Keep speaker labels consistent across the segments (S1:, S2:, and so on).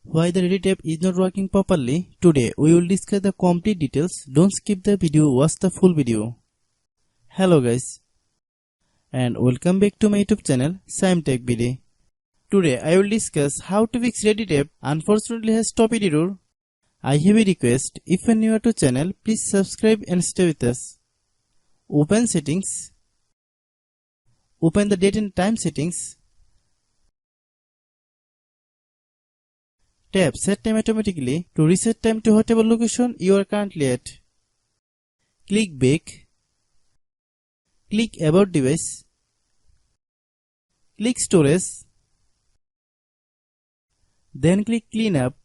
S1: Why the Reddit app is not working properly? Today we will discuss the complete details. Don't skip the video, watch the full video. Hello guys and welcome back to my YouTube channel Shaem Tech Video. Today I will discuss how to fix Reddit app unfortunately has stopped error. I have a request, if you are new to channel please subscribe and stay with us. Open settings. Open the date and time settings. Tap set time automatically to reset time to whatever location you are currently at. Click back. Click about device. Click storage. Then click clean up.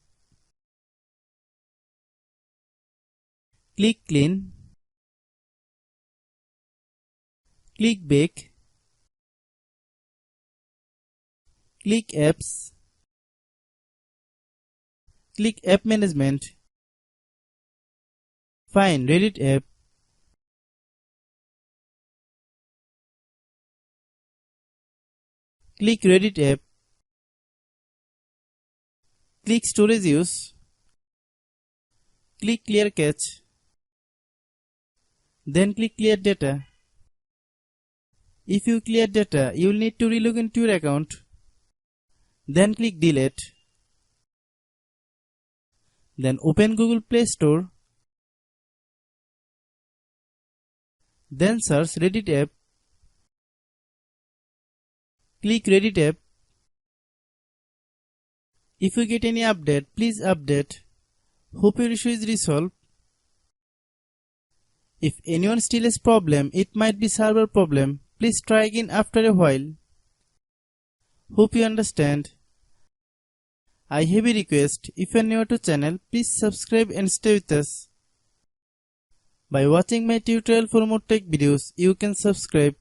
S1: Click clean. Click back. Click apps. Click app management. Find Reddit app. Click Reddit app. Click storage use. Click clear cache. Then click clear data. If you clear data, you will need to relog into your account. Then click delete. Then open Google Play Store. Then search Reddit app. Click Reddit app. If you get any update, please update. Hope your issue is resolved. If anyone still has problem, it might be server problem. Please try again after a while. Hope you understand. I have a request, if you are new to channel, please subscribe and stay with us. By watching my tutorial for more tech videos, you can subscribe.